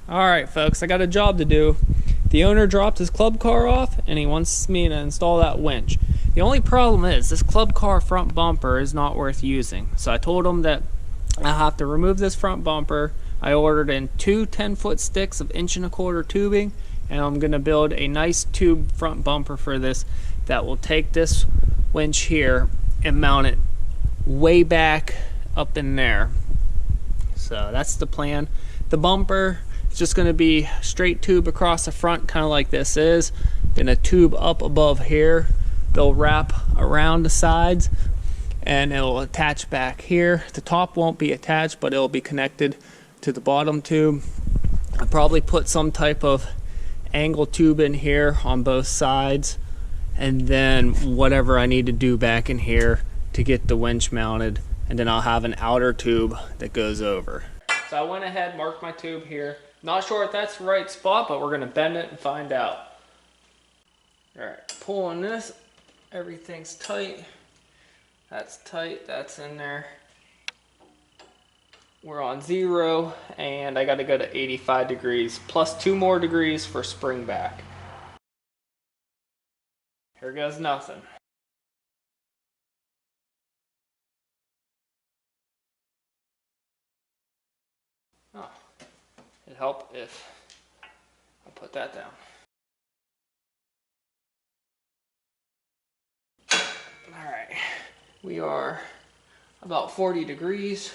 Alright folks, I got a job to do. The owner dropped his club car off and he wants me to install that winch. The only problem is this club car front bumper is not worth using. So I told him that I have to remove this front bumper. I ordered in two 10-foot sticks of 1.25" tubing, and I'm going to build a nice tube front bumper for this that will take this winch here and mount it way back up in there. So that's the plan. The bumper, it's just going to be straight tube across the front, kind of like this is. Then a tube up above here. They'll wrap around the sides and it'll attach back here. The top won't be attached, but it'll be connected to the bottom tube. I'll probably put some type of angle tube in here on both sides, and then whatever I need to do back in here to get the winch mounted, and then I'll have an outer tube that goes over. So I went ahead, marked my tube here. Not sure if that's the right spot, but we're gonna bend it and find out. All right, pulling this, everything's tight. That's tight, that's in there. We're on 0, and I gotta go to 85 degrees, plus 2 more degrees for spring back. Here goes nothing. Oh, it'd help if I put that down. All right, we are about 40 degrees.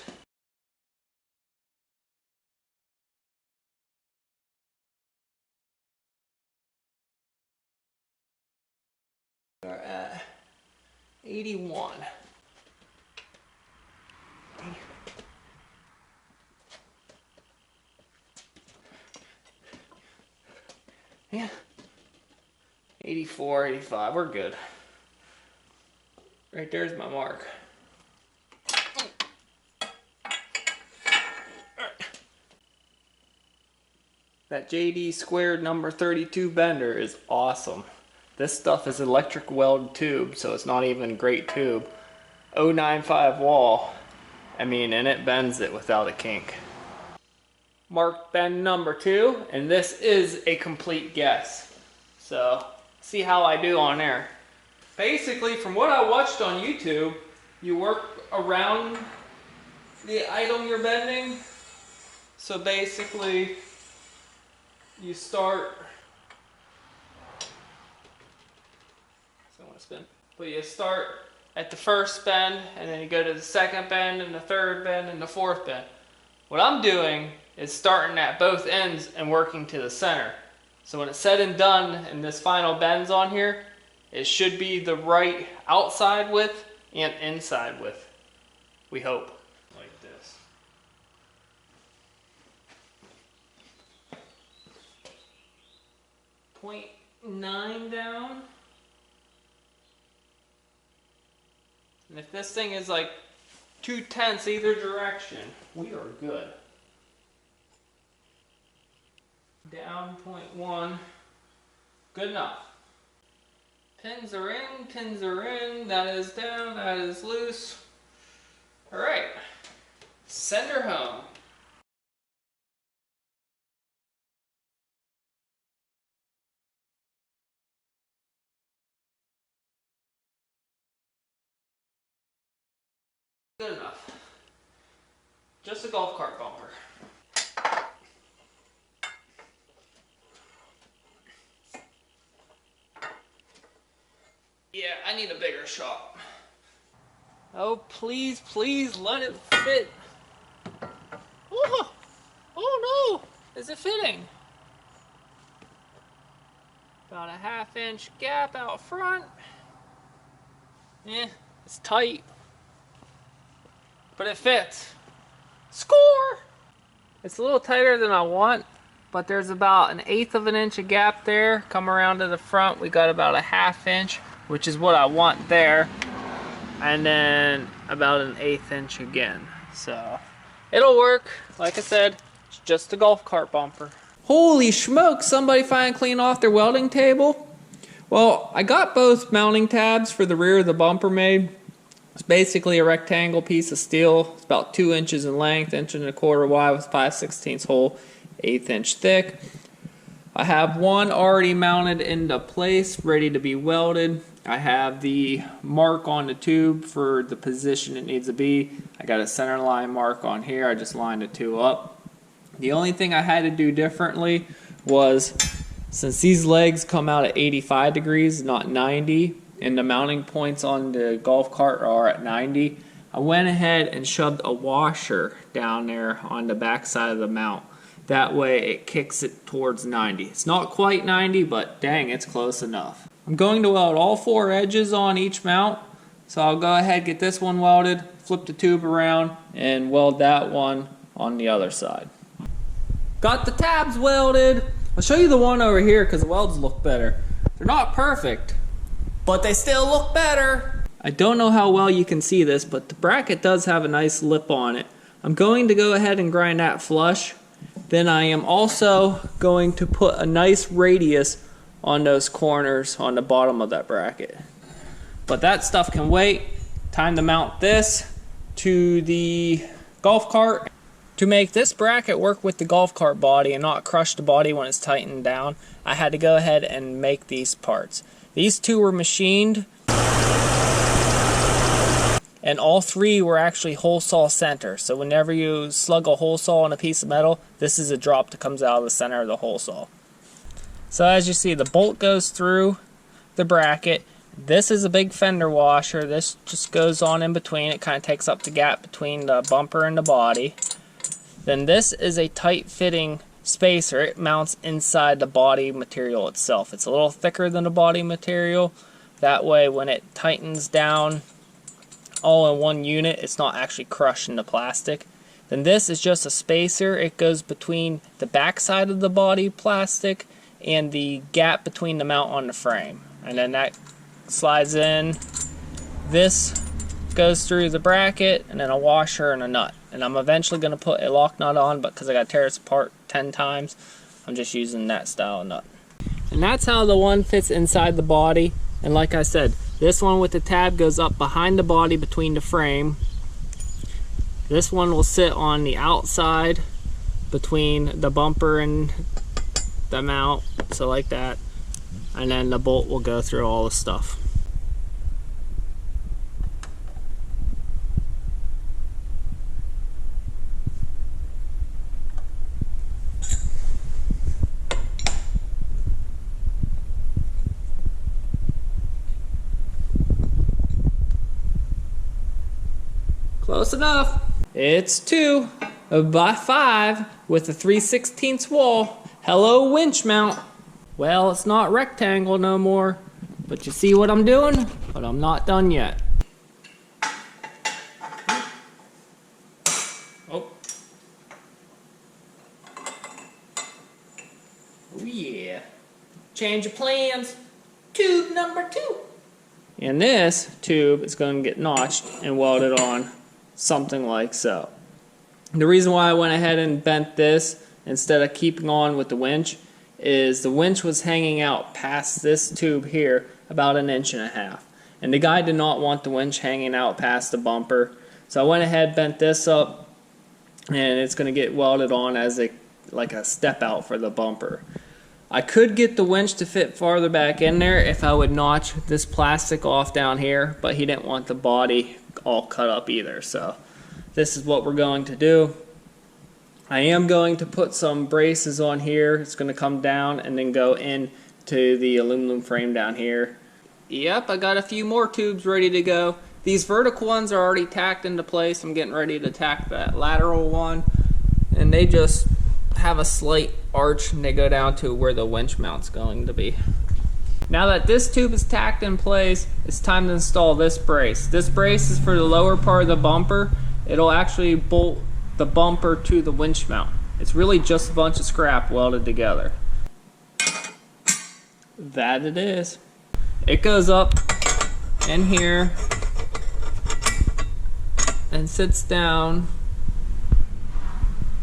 We are at 81. Yeah, 84, 85, we're good. Right there's my mark. That JD squared number 32 bender is awesome. This stuff is electric weld tube, so it's not even great tube. 095 wall, and it bends it without a kink. Marked bend number 2, and this is a complete guess. So, see how I do on there. Basically, from what I watched on YouTube, you work around the item you're bending. So basically, you start, but you start at the first bend, and then you go to the second bend, and the third bend, and the fourth bend. What I'm doing is starting at both ends and working to the center. So when it's said and done, and this final bends on here, it should be the right outside width and inside width, we hope. Like this. .9 down. And if this thing is like 2/10 either direction, we are good. Down 0.1. Good enough. Pins are in, that is down, that is loose. Alright, send her home. Good enough. Just a golf cart bumper. Yeah, I need a bigger shop. Oh, please, please let it fit. Oh, oh no, is it fitting? About a 1/2 inch gap out front. Yeah, it's tight, but it fits. Score! It's a little tighter than I want, but there's about 1/8 of an inch of gap there. Come around to the front, we got about a 1/2 inch, which is what I want there, and then about 1/8 inch again. So it'll work. Like I said, it's just a golf cart bumper. Holy smokes, somebody finally cleaned off their welding table. Well, I got both mounting tabs for the rear of the bumper made. It's basically a rectangle piece of steel. It's about 2 inches in length, 1.25 inches wide with 5/16 hole 1/8 inch thick. I have one already mounted into place, ready to be welded. I have the mark on the tube for the position it needs to be. I got a center line mark on here. I just lined the two up. The only thing I had to do differently was, since these legs come out at 85 degrees, not 90, and the mounting points on the golf cart are at 90, I went ahead and shoved a washer down there on the back side of the mount. That way it kicks it towards 90. It's not quite 90, but dang, it's close enough. I'm going to weld all 4 edges on each mount. So I'll go ahead, get this one welded, flip the tube around, and weld that one on the other side. Got the tabs welded. I'll show you the one over here because the welds look better. They're not perfect, but they still look better. I don't know how well you can see this, but the bracket does have a nice lip on it. I'm going to go ahead and grind that flush. Then I am also going to put a nice radius on those corners on the bottom of that bracket. But that stuff can wait. Time to mount this to the golf cart. To make this bracket work with the golf cart body and not crush the body when it's tightened down, I had to go ahead and make these parts. These two were machined, and all 3 were actually hole saw center. So whenever you slug a hole saw on a piece of metal, this is a drop that comes out of the center of the hole saw. So as you see, the bolt goes through the bracket. This is a big fender washer. This just goes on in between. It kind of takes up the gap between the bumper and the body. Then this is a tight fitting spacer. It mounts inside the body material itself. It's a little thicker than the body material. That way when it tightens down all in one unit, it's not actually crushing the plastic. Then this is just a spacer. It goes between the back side of the body plastic and the gap between the mount on the frame. And then that slides in. This goes through the bracket, and then a washer and a nut. And I'm eventually going to put a lock nut on, but because I got to tear this apart 10 times, I'm just using that style of nut. And that's how the one fits inside the body. And like I said, this one with the tab goes up behind the body between the frame. This one will sit on the outside between the bumper and the mount, so like that. And then the bolt will go through all the stuff. Close enough. It's 2 by 5 with a 3/16 wall. Hello, winch mount. Well, it's not rectangle no more, but you see what I'm doing? But I'm not done yet. Oh. Oh yeah. Change of plans. Tube number 2. And this tube is going to get notched and welded on something like so. The reason why I went ahead and bent this instead of keeping on with the winch is the winch was hanging out past this tube here about 1.5 inches. And the guy did not want the winch hanging out past the bumper. So I went ahead, bent this up, and it's going to get welded on as like a step out for the bumper. I could get the winch to fit farther back in there if I would notch this plastic off down here, but he didn't want the body all cut up either. So this is what we're going to do. I am going to put some braces on here. It's going to come down and then go into the aluminum frame down here. Yep, I got a few more tubes ready to go. These vertical ones are already tacked into place. I'm getting ready to tack that lateral one, and they just have a slight arch and they go down to where the winch mount's going to be. Now that this tube is tacked in place, it's time to install this brace. This brace is for the lower part of the bumper. It'll actually bolt the bumper to the winch mount. It's really just a bunch of scrap welded together. That it is. It goes up in here and sits down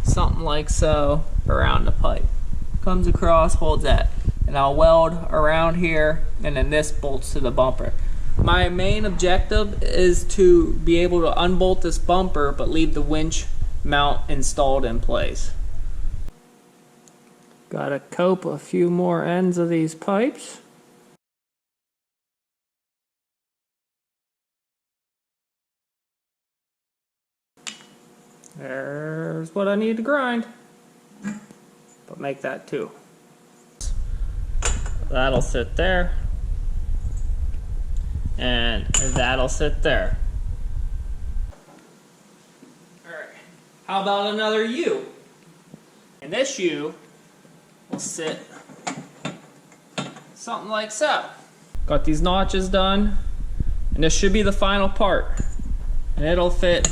something like so around the pipe. Comes across, holds that. And I'll weld around here, and then this bolts to the bumper. My main objective is to be able to unbolt this bumper but leave the winch mount installed in place. Gotta cope a few more ends of these pipes. There's what I need to grind. But make that two. That'll sit there. And that'll sit there. Alright, how about another U? And this U will sit something like so. Got these notches done, and this should be the final part. And it'll fit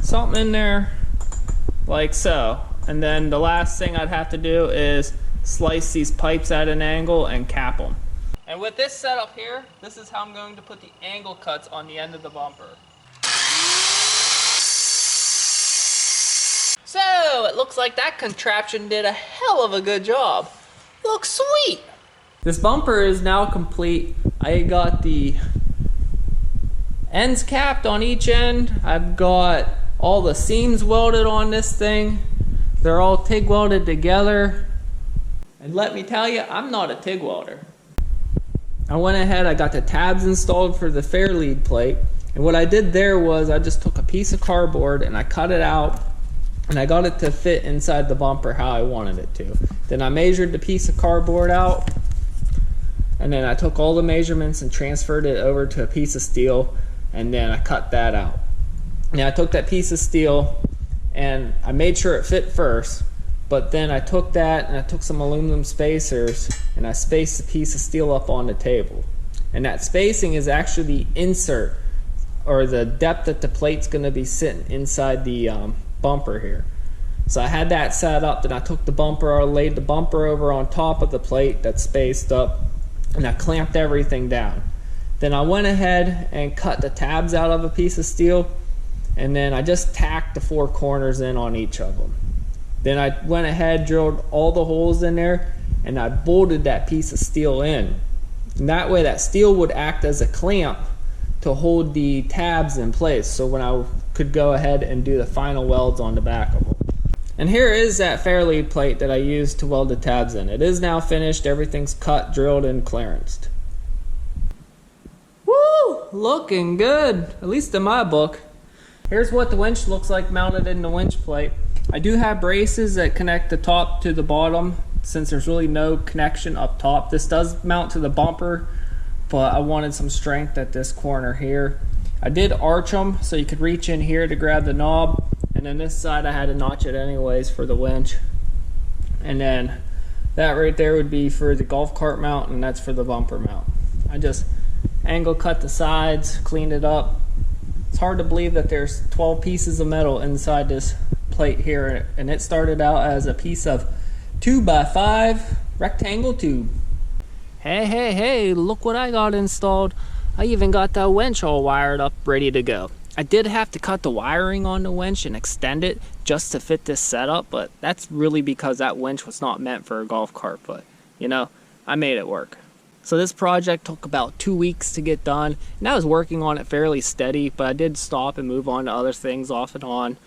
something in there like so. And then the last thing I'd have to do is slice these pipes at an angle and cap them. And with this setup here, this is how I'm going to put the angle cuts on the end of the bumper. So, it looks like that contraption did a hell of a good job. Looks sweet! This bumper is now complete. I got the ends capped on each end. I've got all the seams welded on this thing. They're all TIG welded together. And let me tell you, I'm not a TIG welder. I went ahead, I got the tabs installed for the fair lead plate. And what I did there was I just took a piece of cardboard and I cut it out. And I got it to fit inside the bumper how I wanted it to. Then I measured the piece of cardboard out. And then I took all the measurements and transferred it over to a piece of steel. And then I cut that out. Now I took that piece of steel and I made sure it fit first. But then I took that and I took some aluminum spacers and I spaced the piece of steel up on the table. And that spacing is actually the insert, or the depth that the plate's going to be sitting inside the bumper here. So I had that set up, then I took the bumper, I laid the bumper over on top of the plate that's spaced up, and I clamped everything down. Then I went ahead and cut the tabs out of a piece of steel, and then I just tacked the four corners in on each of them. Then I went ahead, drilled all the holes in there, and I bolted that piece of steel in. And that way that steel would act as a clamp to hold the tabs in place, so when I could go ahead and do the final welds on the back of them. And here is that fair lead plate that I used to weld the tabs in. It is now finished, everything's cut, drilled, and clearanced. Woo! Looking good, at least in my book. Here's what the winch looks like mounted in the winch plate. I do have braces that connect the top to the bottom since there's really no connection up top. This does mount to the bumper, but I wanted some strength at this corner here. I did arch them so you could reach in here to grab the knob, and then this side I had to notch it anyways for the winch. And then that right there would be for the golf cart mount, and that's for the bumper mount. I just angle cut the sides, cleaned it up. It's hard to believe that there's 12 pieces of metal inside this plate here, and it started out as a piece of 2x5 rectangle tube. Hey, look what I got installed. I even got that winch all wired up, ready to go. I did have to cut the wiring on the winch and extend it just to fit this setup, but that's really because that winch was not meant for a golf cart, but you know, I made it work. So this project took about 2 weeks to get done, and I was working on it fairly steady, but I did stop and move on to other things off and on.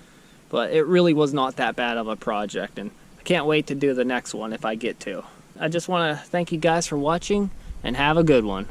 But it really was not that bad of a project, and I can't wait to do the next one if I get to. I just want to thank you guys for watching, and have a good one.